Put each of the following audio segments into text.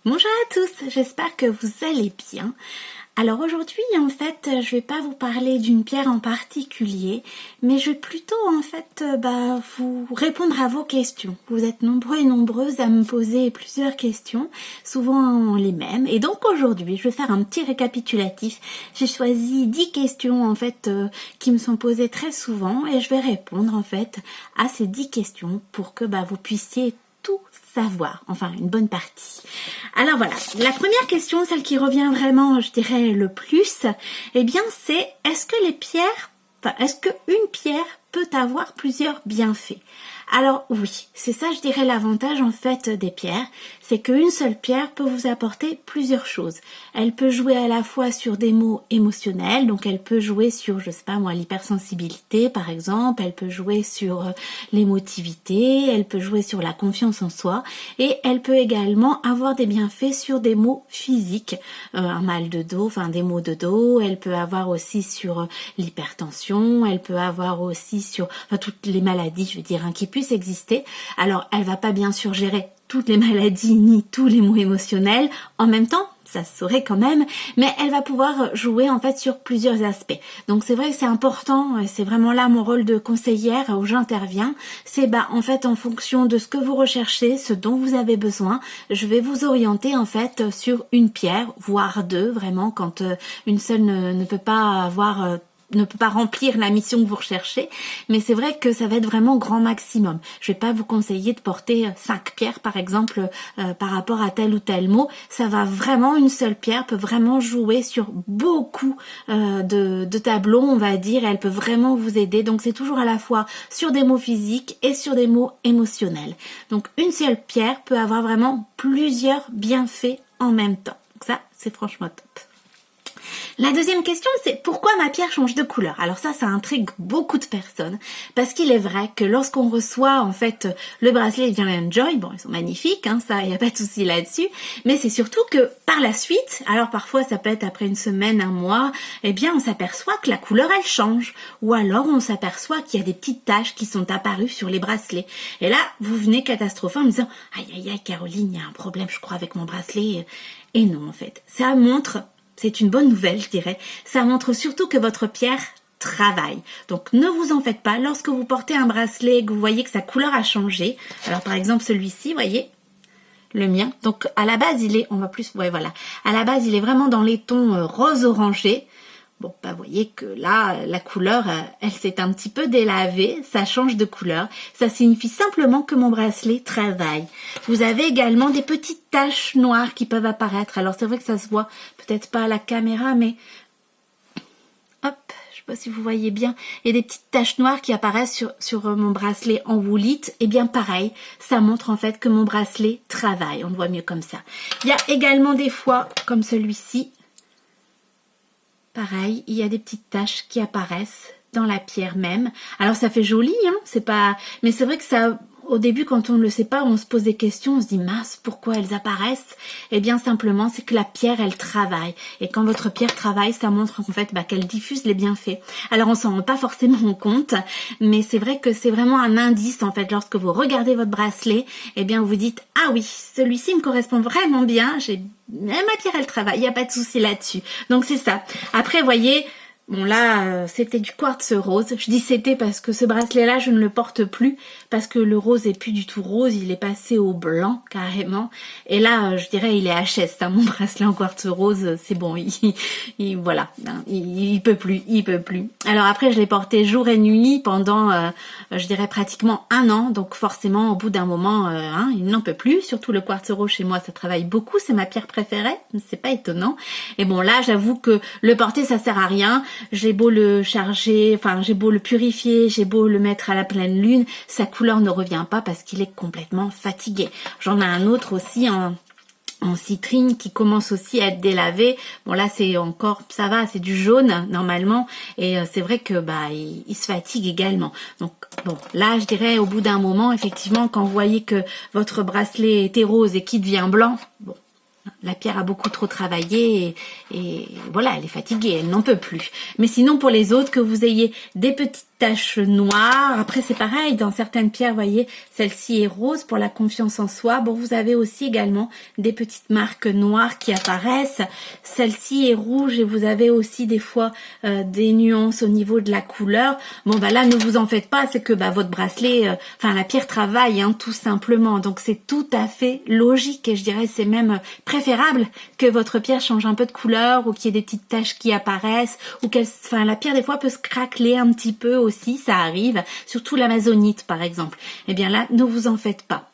Bonjour à tous, j'espère que vous allez bien. Alors aujourd'hui, en fait, je vais pas vous parler d'une pierre en particulier, mais je vais plutôt, en fait, vous répondre à vos questions. Vous êtes nombreux et nombreuses à me poser plusieurs questions, souvent les mêmes. Et donc aujourd'hui, je vais faire un petit récapitulatif. J'ai choisi 10 questions, en fait, qui me sont posées très souvent et je vais répondre, en fait, à ces 10 questions pour que vous puissiez tout savoir, enfin une bonne partie. Alors voilà, la première question, celle qui revient vraiment, je dirais, le plus, eh bien c'est est-ce qu'une pierre peut avoir plusieurs bienfaits? Alors oui, c'est ça, je dirais, l'avantage en fait des pierres, c'est qu'une seule pierre peut vous apporter plusieurs choses. Elle peut jouer à la fois sur des mots émotionnels, donc elle peut jouer sur, je sais pas moi, l'hypersensibilité par exemple, elle peut jouer sur l'émotivité, elle peut jouer sur la confiance en soi, et elle peut également avoir des bienfaits sur des mots physiques, un mal de dos, enfin des maux de dos, elle peut avoir aussi sur l'hypertension, elle peut avoir aussi sur toutes les maladies, je veux dire, qui puissent exister. Alors, elle va pas bien sûr gérer toutes les maladies ni tous les maux émotionnels en même temps, ça se saurait quand même, mais elle va pouvoir jouer en fait sur plusieurs aspects. Donc c'est vrai que c'est important, c'est vraiment là mon rôle de conseillère où j'interviens, c'est en fait en fonction de ce que vous recherchez, ce dont vous avez besoin, je vais vous orienter en fait sur une pierre, voire deux, vraiment quand une seule ne peut pas remplir la mission que vous recherchez, mais c'est vrai que ça va être vraiment grand maximum. Je vais pas vous conseiller de porter 5 pierres par exemple par rapport à tel ou tel mot. Ça va vraiment, une seule pierre peut vraiment jouer sur beaucoup de tableaux, on va dire, et elle peut vraiment vous aider. Donc c'est toujours à la fois sur des mots physiques et sur des mots émotionnels. Donc une seule pierre peut avoir vraiment plusieurs bienfaits en même temps. Donc ça, c'est franchement top. La deuxième question, c'est pourquoi ma pierre change de couleur? Alors ça intrigue beaucoup de personnes, parce qu'il est vrai que lorsqu'on reçoit en fait le bracelet Vivien Joy, bon, ils sont magnifiques, ça, il n'y a pas de souci là-dessus, mais c'est surtout que par la suite, alors parfois ça peut être après une semaine, un mois, eh bien on s'aperçoit que la couleur elle change, ou alors on s'aperçoit qu'il y a des petites taches qui sont apparues sur les bracelets. Et là, vous venez catastropher en me disant aïe aïe aïe Caroline, il y a un problème je crois avec mon bracelet. Et non en fait, ça montre, c'est une bonne nouvelle, je dirais. Ça montre surtout que votre pierre travaille. Donc, ne vous en faites pas. Lorsque vous portez un bracelet et que vous voyez que sa couleur a changé, alors par exemple celui-ci, voyez, le mien. Donc, à la base, à la base, il est vraiment dans les tons rose-orangé. Bon, vous voyez que là, la couleur, elle s'est un petit peu délavée, ça change de couleur. Ça signifie simplement que mon bracelet travaille. Vous avez également des petites taches noires qui peuvent apparaître. Alors, c'est vrai que ça se voit peut-être pas à la caméra, mais hop, je sais pas si vous voyez bien, il y a des petites taches noires qui apparaissent sur mon bracelet en woolite. Et bien pareil, ça montre en fait que mon bracelet travaille. On le voit mieux comme ça. Il y a également des fois, comme celui-ci, pareil, il y a des petites taches qui apparaissent dans la pierre même. Alors ça fait joli, c'est pas, mais c'est vrai que ça, au début quand on ne le sait pas, on se pose des questions, on se dit mince, pourquoi elles apparaissent? Eh bien simplement, c'est que la pierre elle travaille. Et quand votre pierre travaille, ça montre en fait qu'elle diffuse les bienfaits. Alors on s'en rend pas forcément compte, mais c'est vrai que c'est vraiment un indice en fait. Lorsque vous regardez votre bracelet, eh bien vous dites ah oui, celui-ci me correspond vraiment bien. Ma pierre elle travaille, il n'y a pas de souci là-dessus. Donc c'est ça. Après voyez, bon là, c'était du quartz rose. Je dis c'était parce que ce bracelet-là, je ne le porte plus parce que le rose est plus du tout rose, il est passé au blanc carrément. Et là, je dirais, il est HS. Mon bracelet en quartz rose, c'est bon, voilà, il peut plus. Alors après, je l'ai porté jour et nuit pendant, je dirais pratiquement 1 an. Donc forcément, au bout d'un moment, il n'en peut plus. Surtout le quartz rose chez moi, ça travaille beaucoup. C'est ma pierre préférée. C'est pas étonnant. Et bon là, j'avoue que le porter, ça sert à rien. J'ai beau le charger, j'ai beau le purifier, j'ai beau le mettre à la pleine lune, sa couleur ne revient pas parce qu'il est complètement fatigué. J'en ai un autre aussi en citrine qui commence aussi à être délavé. Bon là c'est encore, ça va, c'est du jaune normalement et c'est vrai que il se fatigue également. Donc bon là je dirais au bout d'un moment effectivement quand vous voyez que votre bracelet était rose et qui devient blanc, bon, la pierre a beaucoup trop travaillé et voilà, elle est fatiguée, elle n'en peut plus. Mais sinon, pour les autres, que vous ayez des petites taches noires. Après c'est pareil, dans certaines pierres, vous voyez, celle-ci est rose pour la confiance en soi. Bon, vous avez aussi également des petites marques noires qui apparaissent. Celle-ci est rouge et vous avez aussi des fois des nuances au niveau de la couleur. Bon bah là, ne vous en faites pas, c'est que bah votre bracelet, enfin la pierre travaille hein, tout simplement. Donc c'est tout à fait logique et je dirais c'est même préférable que votre pierre change un peu de couleur ou qu'il y ait des petites taches qui apparaissent ou qu'elle, enfin la pierre des fois peut se craqueler un petit peu aussi, ça arrive, surtout l'amazonite par exemple. Eh bien là, ne vous en faites pas.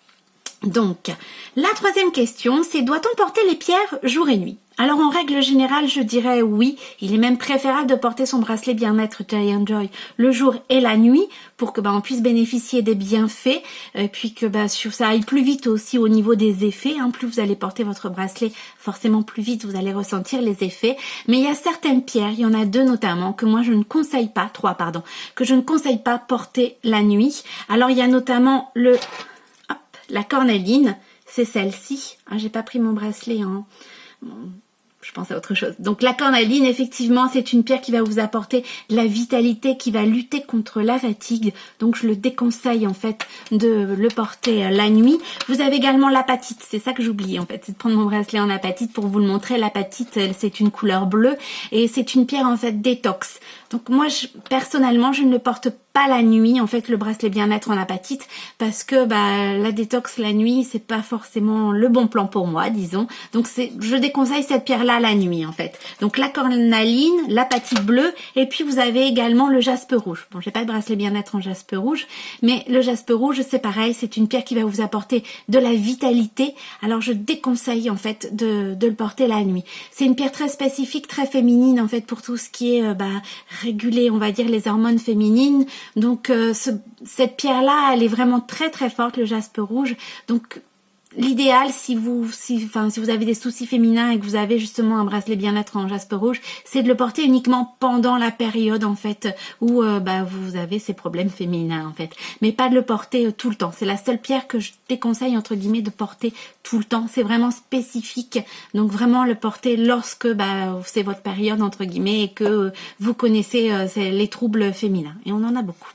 Donc, la troisième question, c'est doit-on porter les pierres jour et nuit? Alors en règle générale, je dirais oui, il est même préférable de porter son bracelet bien-être Giant Joy le jour et la nuit pour que on puisse bénéficier des bienfaits et puis que ça aille plus vite aussi au niveau des effets. Hein. Plus vous allez porter votre bracelet, forcément plus vite vous allez ressentir les effets. Mais il y a certaines pierres, il y en a deux notamment, que moi je ne conseille pas, trois pardon, que je ne conseille pas porter la nuit. Alors il y a notamment la cornaline, c'est celle-ci. Ah, j'ai pas pris mon bracelet, hein. Je pense à autre chose. Donc la cornaline, effectivement, c'est une pierre qui va vous apporter de la vitalité, qui va lutter contre la fatigue. Donc je le déconseille en fait de le porter la nuit. Vous avez également l'apatite, c'est ça que j'oublie en fait, c'est de prendre mon bracelet en apatite pour vous le montrer. L'apatite, c'est une couleur bleue et c'est une pierre en fait détox. Donc moi, personnellement, je ne le porte pas la nuit, en fait, le bracelet bien-être en apatite, parce que la détox la nuit, c'est pas forcément le bon plan pour moi, disons. Donc je déconseille cette pierre-là la nuit, en fait. Donc la cornaline, l'apatite bleue, et puis vous avez également le jaspe rouge. Bon, j'ai pas de bracelet bien-être en jaspe rouge, mais le jaspe rouge, c'est pareil, c'est une pierre qui va vous apporter de la vitalité. Alors je déconseille en fait de le porter la nuit. C'est une pierre très spécifique, très féminine en fait pour tout ce qui est réguler, on va dire, les hormones féminines. Donc cette pierre-là, elle est vraiment très très forte, le jaspe rouge. Donc l'idéal, si vous avez des soucis féminins et que vous avez justement un bracelet bien-être en jaspe rouge, c'est de le porter uniquement pendant la période en fait où vous avez ces problèmes féminins en fait, mais pas de le porter tout le temps. C'est la seule pierre que je déconseille entre guillemets de porter tout le temps. C'est vraiment spécifique, donc vraiment le porter lorsque c'est votre période entre guillemets et que vous connaissez les troubles féminins, et on en a beaucoup.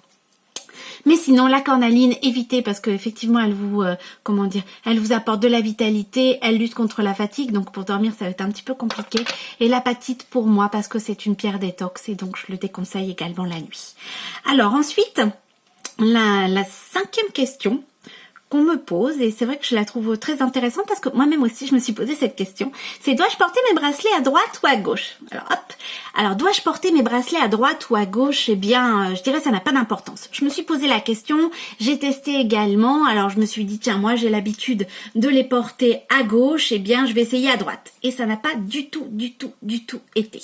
Mais sinon, la cornaline, évitez parce que effectivement, elle vous, elle vous apporte de la vitalité, elle lutte contre la fatigue, donc pour dormir, ça va être un petit peu compliqué. Et l'apatite pour moi, parce que c'est une pierre détox et donc je le déconseille également la nuit. Alors ensuite, la cinquième question qu'on me pose, et c'est vrai que je la trouve très intéressante parce que moi-même aussi je me suis posé cette question, c'est dois-je porter mes bracelets à droite ou à gauche? Alors dois-je porter mes bracelets à droite ou à gauche? Eh bien je dirais ça n'a pas d'importance. Je me suis posé la question, j'ai testé également, alors je me suis dit tiens, moi j'ai l'habitude de les porter à gauche, eh bien je vais essayer à droite, et ça n'a pas du tout été.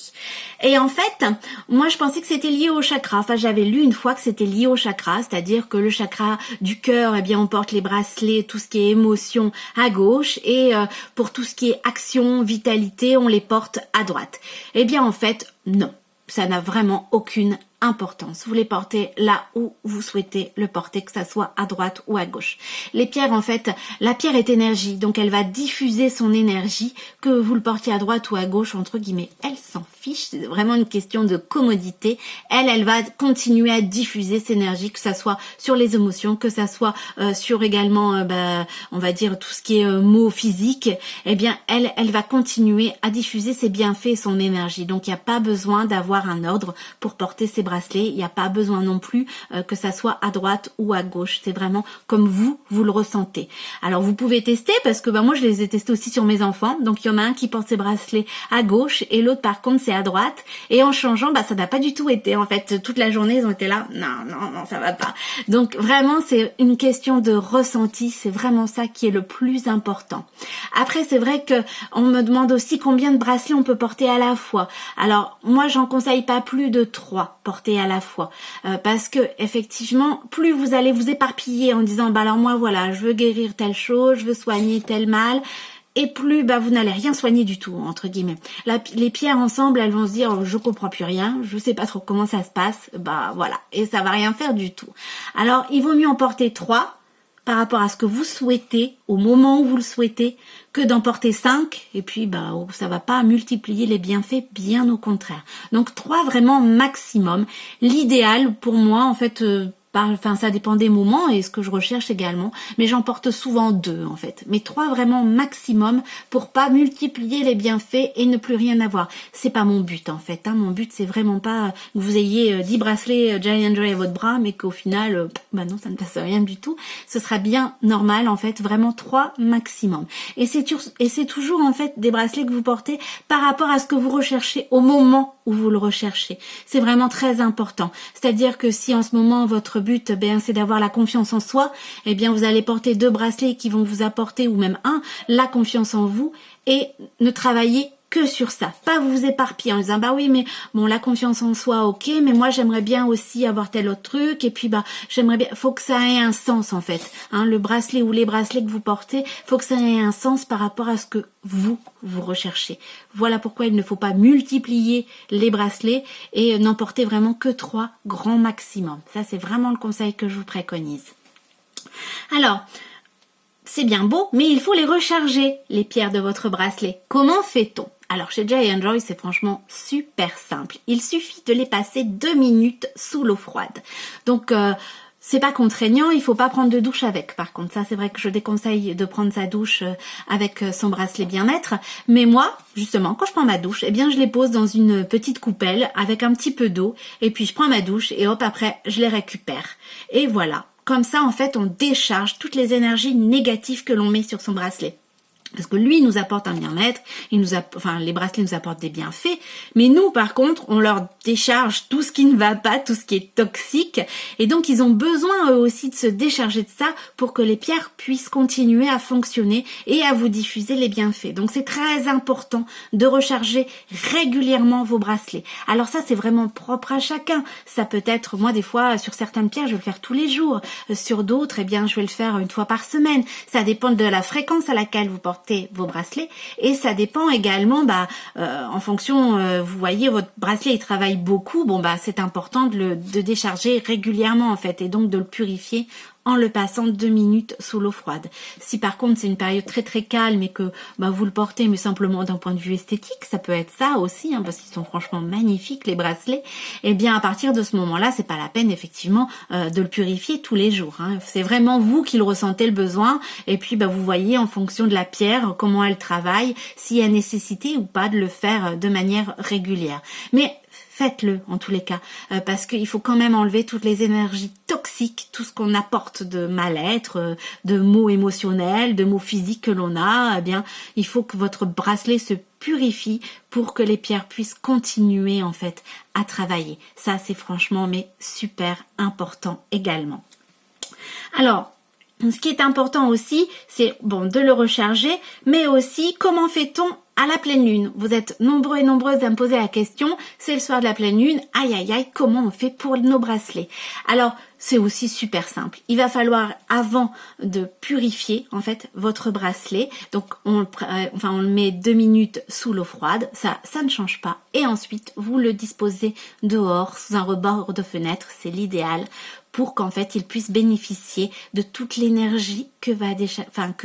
Et en fait, moi je pensais que c'était lié au chakra, enfin j'avais lu une fois que c'était lié au chakra, c'est-à-dire que le chakra du cœur, eh bien on porte les bracelets, tout ce qui est émotion à gauche, et pour tout ce qui est action, vitalité, on les porte à droite. Eh bien en fait, non, ça n'a vraiment aucune importance. Vous les portez là où vous souhaitez le porter, que ça soit à droite ou à gauche. Les pierres, en fait, la pierre est énergie, donc elle va diffuser son énergie, que vous le portiez à droite ou à gauche, entre guillemets. Elle s'en fiche, c'est vraiment une question de commodité. Elle va continuer à diffuser cette énergie, que ça soit sur les émotions, que ça soit sur également, on va dire, tout ce qui est mots physiques. Eh bien, elle va continuer à diffuser ses bienfaits et son énergie. Donc, il n'y a pas besoin d'avoir un ordre pour porter ses bracelets. Il n'y a pas besoin non plus que ça soit à droite ou à gauche. C'est vraiment comme vous le ressentez. Alors vous pouvez tester parce que moi je les ai testés aussi sur mes enfants. Donc il y en a un qui porte ses bracelets à gauche et l'autre par contre c'est à droite. Et en changeant, ça n'a pas du tout été. En fait, toute la journée ils ont été là. Non, ça va pas. Donc vraiment c'est une question de ressenti. C'est vraiment ça qui est le plus important. Après c'est vrai que on me demande aussi combien de bracelets on peut porter à la fois. Alors moi j'en conseille pas plus de 3 porter à la fois, parce que effectivement plus vous allez vous éparpiller en disant alors moi voilà je veux guérir telle chose, je veux soigner tel mal, et plus vous n'allez rien soigner du tout entre guillemets. Les pierres ensemble elles vont se dire je comprends plus rien, je sais pas trop comment ça se passe, voilà, et ça va rien faire du tout. Alors il vaut mieux en porter 3 par rapport à ce que vous souhaitez, au moment où vous le souhaitez, que d'en porter 5, et puis ça va pas multiplier les bienfaits, bien au contraire. Donc 3 vraiment maximum. L'idéal pour moi, en fait, ça dépend des moments et ce que je recherche également, mais j'en porte souvent 2 en fait. Mais 3 vraiment maximum pour pas multiplier les bienfaits et ne plus rien avoir. C'est pas mon but en fait. Mon but c'est vraiment pas que vous ayez 10 bracelets Giant Joy à votre bras, mais qu'au final, non, ça ne passe rien du tout. Ce sera bien normal en fait, vraiment 3 maximum. Et c'est toujours en fait des bracelets que vous portez par rapport à ce que vous recherchez au moment où vous le recherchez. C'est vraiment très important. C'est-à-dire que si en ce moment votre but c'est d'avoir la confiance en soi, vous allez porter 2 bracelets qui vont vous apporter, ou même un, la confiance en vous, et ne travailler que sur ça, pas vous éparpiller en disant oui mais bon, la confiance en soi, ok, mais moi j'aimerais bien aussi avoir tel autre truc, et puis j'aimerais bien, faut que ça ait un sens en fait, le bracelet ou les bracelets que vous portez, faut que ça ait un sens par rapport à ce que vous recherchez. Voilà pourquoi il ne faut pas multiplier les bracelets et n'en porter vraiment que 3 grands maximum. Ça c'est vraiment le conseil que je vous préconise. Alors, c'est bien beau, mais il faut les recharger, les pierres de votre bracelet. Comment fait-on? Alors chez Giant Joy, c'est franchement super simple. Il suffit de les passer 2 minutes sous l'eau froide. Donc c'est pas contraignant, il faut pas prendre de douche avec. Par contre, ça c'est vrai que je déconseille de prendre sa douche avec son bracelet bien-être. Mais moi, justement, quand je prends ma douche, je les pose dans une petite coupelle avec un petit peu d'eau. Et puis je prends ma douche et hop, après, je les récupère. Et voilà. Comme ça, en fait, on décharge toutes les énergies négatives que l'on met sur son bracelet. Parce que lui, il nous apporte un bien-être, les bracelets nous apportent des bienfaits, mais nous, par contre, on leur décharge tout ce qui ne va pas, tout ce qui est toxique, et donc ils ont besoin eux aussi de se décharger de ça pour que les pierres puissent continuer à fonctionner et à vous diffuser les bienfaits. Donc c'est très important de recharger régulièrement vos bracelets. Alors ça, c'est vraiment propre à chacun. Ça peut être, moi, des fois, sur certaines pierres, je vais le faire tous les jours. Sur d'autres, je vais le faire une fois par semaine. Ça dépend de la fréquence à laquelle vous portez vos bracelets, et ça dépend également en fonction, vous voyez votre bracelet il travaille beaucoup, c'est important de décharger régulièrement en fait, et donc de le purifier en le passant 2 minutes sous l'eau froide. Si par contre c'est une période très très calme et que vous le portez mais simplement d'un point de vue esthétique, ça peut être ça aussi, parce qu'ils sont franchement magnifiques les bracelets, à partir de ce moment-là, c'est pas la peine effectivement de le purifier tous les jours. C'est vraiment vous qui le ressentez le besoin, et puis vous voyez en fonction de la pierre comment elle travaille, s'il y a nécessité ou pas de le faire de manière régulière. Mais faites-le en tous les cas, parce qu'il faut quand même enlever toutes les énergies toxiques, tout ce qu'on apporte de mal-être, de maux émotionnels, de maux physiques que l'on a. Il faut que votre bracelet se purifie pour que les pierres puissent continuer en fait à travailler. Ça c'est franchement super important également. Alors, ce qui est important aussi, c'est de le recharger, mais aussi comment fait-on à la pleine lune? Vous êtes nombreux et nombreuses à me poser la question, c'est le soir de la pleine lune, aïe aïe aïe, comment on fait pour nos bracelets? Alors, c'est aussi super simple. Il va falloir, avant de purifier en fait votre bracelet, donc on le met 2 minutes sous l'eau froide, ça ne change pas, et ensuite vous le disposez dehors, sous un rebord de fenêtre, c'est l'idéal, pour qu'en fait il puisse bénéficier de toute l'énergie que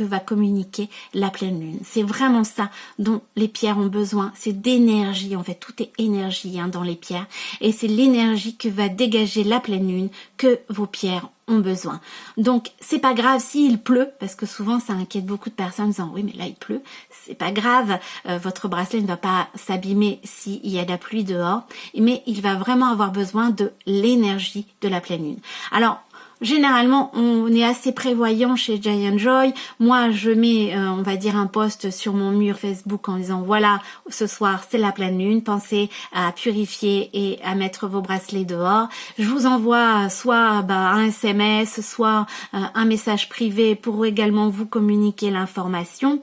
va communiquer la pleine lune. C'est vraiment ça dont les pierres ont besoin, c'est d'énergie en fait, tout est énergie dans les pierres, et c'est l'énergie que va dégager la pleine lune que vos pierres ont besoin. Donc c'est pas grave s'il pleut, parce que souvent ça inquiète beaucoup de personnes en disant oui mais là il pleut, c'est pas grave, votre bracelet ne va pas s'abîmer s'il y a de la pluie dehors, mais il va vraiment avoir besoin de l'énergie de la pleine lune. Alors généralement, on est assez prévoyant chez Giant Joy. Moi, je mets, on va dire, un post sur mon mur Facebook en disant, voilà, ce soir, c'est la pleine lune. Pensez à purifier et à mettre vos bracelets dehors. Je vous envoie soit un SMS, soit un message privé pour également vous communiquer l'information.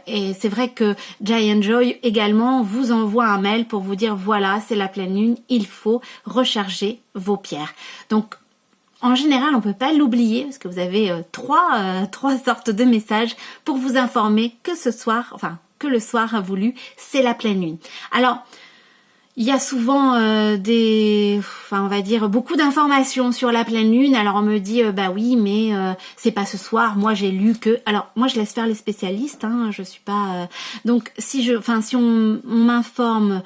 Et c'est vrai que Giant Joy également vous envoie un mail pour vous dire, voilà, c'est la pleine lune, il faut recharger vos pierres. Donc, en général, on peut pas l'oublier parce que vous avez trois sortes de messages pour vous informer que le soir voulu, c'est la pleine lune. Alors, Il y a souvent on va dire beaucoup d'informations sur la pleine lune. Alors on me dit bah oui, mais c'est pas ce soir. Moi j'ai lu que. Alors moi je laisse faire les spécialistes. Je suis pas. Donc si on m'informe,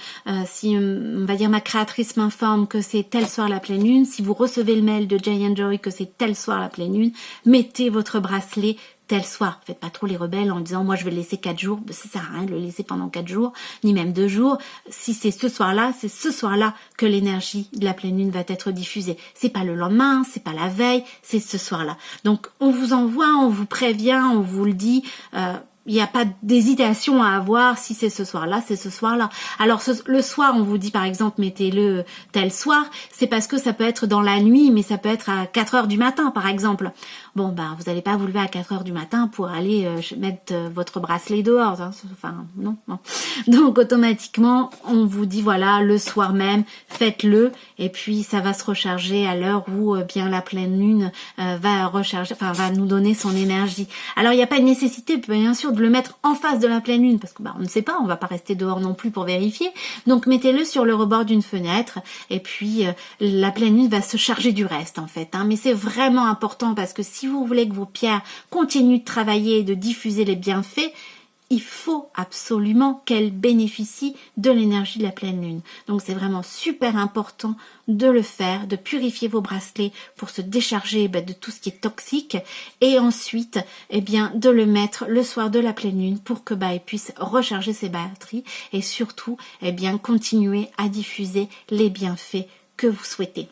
si on va dire ma créatrice m'informe que c'est tel soir la pleine lune. Si vous recevez le mail de Jay and Joy que c'est tel soir la pleine lune, mettez votre bracelet tel soir. Faites pas trop les rebelles en disant moi je vais le laisser 4 jours. Ça sert à rien de le laisser pendant 4 jours, ni même 2 jours. Si c'est ce soir-là, c'est ce soir-là que l'énergie de la pleine lune va être diffusée. C'est pas le lendemain, c'est pas la veille, c'est ce soir-là. Donc on vous envoie, on vous prévient, on vous le dit. Il n'y a pas d'hésitation à avoir. Si c'est ce soir-là, c'est ce soir-là. Alors le soir, on vous dit par exemple mettez-le tel soir, c'est parce que ça peut être dans la nuit, mais ça peut être à 4 heures du matin par exemple. Bon vous n'allez pas vous lever à 4 heures du matin pour aller mettre votre bracelet dehors. Non. Donc automatiquement, on vous dit voilà, le soir même, faites-le, et puis ça va se recharger à l'heure où bien la pleine lune va nous donner son énergie. Alors il n'y a pas de nécessité, bien sûr, de le mettre en face de la pleine lune, parce que on ne sait pas, on va pas rester dehors non plus pour vérifier. Donc mettez-le sur le rebord d'une fenêtre, et puis la pleine lune va se charger du reste en fait. Mais c'est vraiment important, parce que si vous voulez que vos pierres continuent de travailler et de diffuser les bienfaits, il faut absolument qu'elles bénéficient de l'énergie de la pleine lune. Donc c'est vraiment super important de le faire, de purifier vos bracelets pour se décharger de tout ce qui est toxique, et ensuite de le mettre le soir de la pleine lune pour que il puisse recharger ses batteries, et surtout continuer à diffuser les bienfaits que vous souhaitez.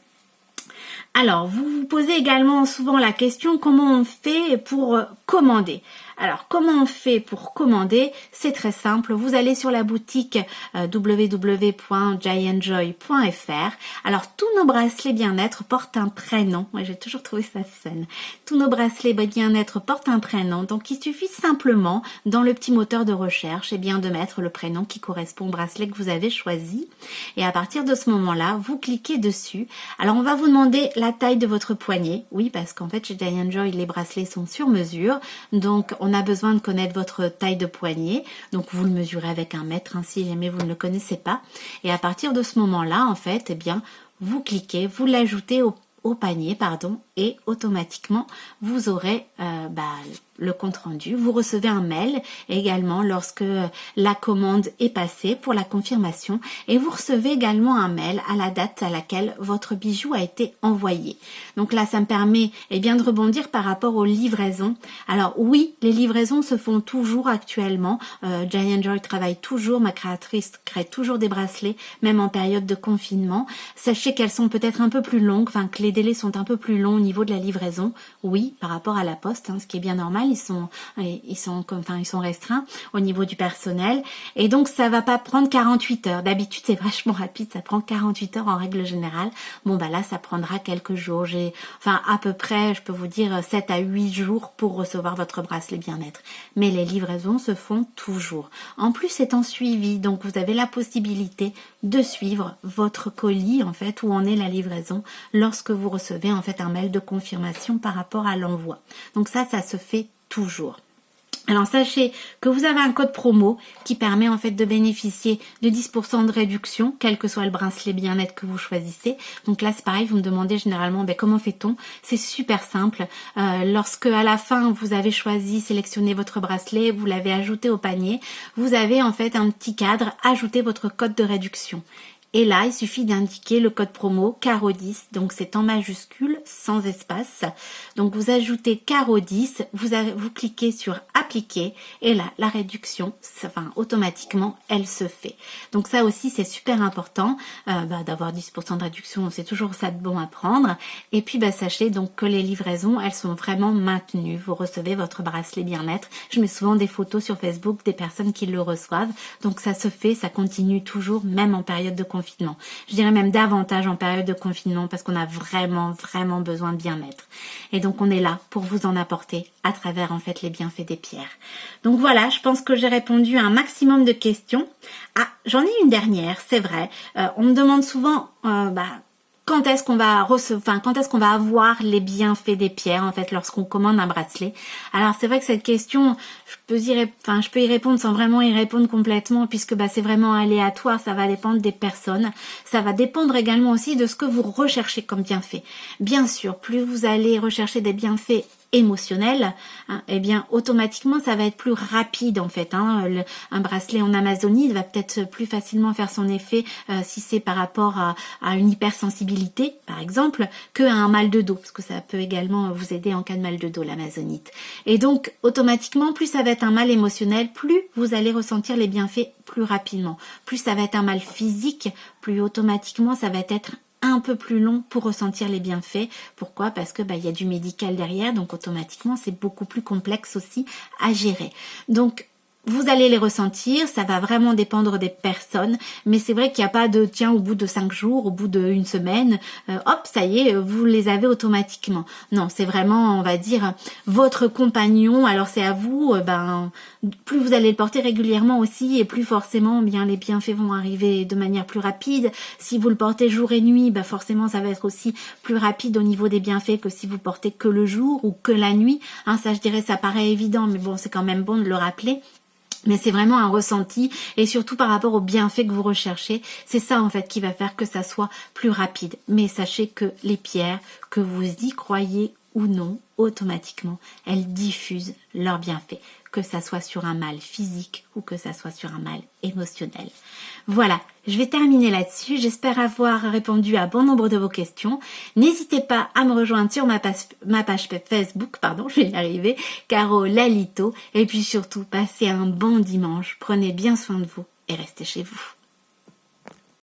Alors, vous vous posez également souvent la question comment on fait pour commander. Alors, comment on fait pour commander? C'est très simple. Vous allez sur la boutique www.jayandjoy.fr. Alors, tous nos bracelets bien-être portent un prénom. Moi, j'ai toujours trouvé ça fun. Tous nos bracelets bien-être portent un prénom. Donc, il suffit simplement, dans le petit moteur de recherche, de mettre le prénom qui correspond au bracelet que vous avez choisi. Et à partir de ce moment-là, vous cliquez dessus. Alors, on va vous demander la taille de votre poignet. Oui, parce qu'en fait, chez Jay and Joy, les bracelets sont sur mesure. Donc, on a besoin de connaître votre taille de poignet. Donc, vous le mesurez avec 1 mètre, si jamais vous ne le connaissez pas. Et à partir de ce moment-là, en fait, vous cliquez, vous l'ajoutez au panier, et automatiquement, vous aurez le compte rendu. Vous recevez un mail également lorsque la commande est passée pour la confirmation, et vous recevez également un mail à la date à laquelle votre bijou a été envoyé. Donc là, ça me permet de rebondir par rapport aux livraisons. Alors oui, les livraisons se font toujours actuellement. Jay and Joy travaille toujours, ma créatrice crée toujours des bracelets, même en période de confinement. Sachez qu'elles sont peut-être un peu plus longues, que les délais sont un peu plus longs au niveau de la livraison. Oui, par rapport à la poste, ce qui est bien normal. Ils sont restreints au niveau du personnel, et donc ça va pas prendre 48 heures. D'habitude c'est vachement rapide, ça prend 48 heures en règle générale. Là ça prendra quelques jours. À peu près, je peux vous dire 7 à 8 jours pour recevoir votre bracelet bien-être. Mais les livraisons se font toujours. En plus c'est en suivi, donc vous avez la possibilité de suivre votre colis où en est la livraison lorsque vous recevez un mail de confirmation par rapport à l'envoi. Donc ça se fait toujours. Alors sachez que vous avez un code promo qui permet de bénéficier de 10% de réduction, quel que soit le bracelet bien-être que vous choisissez. Donc là c'est pareil, vous me demandez généralement comment fait-on? C'est super simple. Lorsque à la fin vous avez sélectionné votre bracelet, vous l'avez ajouté au panier, vous avez un petit cadre, ajoutez votre code de réduction. Et là, il suffit d'indiquer le code promo CARO10, donc c'est en majuscule, sans espace. Donc vous ajoutez CARO10, vous cliquez sur appliquer, et là, la réduction, automatiquement, elle se fait. Donc ça aussi, c'est super important d'avoir 10% de réduction, c'est toujours ça de bon à prendre. Et puis sachez donc que les livraisons, elles sont vraiment maintenues. Vous recevez votre bracelet bien-être. Je mets souvent des photos sur Facebook des personnes qui le reçoivent. Donc ça se fait, ça continue toujours, même en période de confinement. Je dirais même davantage en période de confinement, parce qu'on a vraiment besoin de bien-être. Et donc on est là pour vous en apporter à travers les bienfaits des pierres. Donc voilà, je pense que j'ai répondu à un maximum de questions. Ah, j'en ai une dernière, c'est vrai. On me demande souvent quand est-ce qu'on va quand est-ce qu'on va avoir les bienfaits des pierres en fait lorsqu'on commande un bracelet. Alors c'est vrai que cette question, je peux y répondre sans vraiment y répondre complètement puisque c'est vraiment aléatoire, ça va dépendre des personnes, ça va dépendre également aussi de ce que vous recherchez comme bienfait. Bien sûr, plus vous allez rechercher des bienfaits émotionnel, eh bien automatiquement ça va être plus rapide en fait. Un bracelet en amazonite va peut-être plus facilement faire son effet si c'est par rapport à une hypersensibilité par exemple que à un mal de dos, parce que ça peut également vous aider en cas de mal de dos l'amazonite. Et donc automatiquement plus ça va être un mal émotionnel, plus vous allez ressentir les bienfaits plus rapidement. Plus ça va être un mal physique, plus automatiquement ça va être un peu plus long pour ressentir les bienfaits. Pourquoi? Parce que y a du médical derrière, donc automatiquement c'est beaucoup plus complexe aussi à gérer. Donc vous allez les ressentir, ça va vraiment dépendre des personnes, mais c'est vrai qu'il n'y a pas de tiens au bout de 5 jours, au bout d'une semaine, hop ça y est, vous les avez automatiquement. Non, c'est vraiment on va dire votre compagnon, alors c'est à vous, plus vous allez le porter régulièrement aussi et plus forcément bien les bienfaits vont arriver de manière plus rapide. Si vous le portez jour et nuit, forcément ça va être aussi plus rapide au niveau des bienfaits que si vous portez que le jour ou que la nuit. Ça je dirais ça paraît évident, mais bon c'est quand même bon de le rappeler. Mais c'est vraiment un ressenti et surtout par rapport aux bienfaits que vous recherchez, c'est ça en fait qui va faire que ça soit plus rapide. Mais sachez que les pierres, que vous y croyez ou non, automatiquement, elles diffusent leurs bienfaits, que ça soit sur un mal physique ou que ça soit sur un mal émotionnel. Voilà, je vais terminer là-dessus. J'espère avoir répondu à bon nombre de vos questions. N'hésitez pas à me rejoindre sur ma page Facebook, je vais y arriver, Caro Lalito. Et puis surtout, passez un bon dimanche. Prenez bien soin de vous et restez chez vous.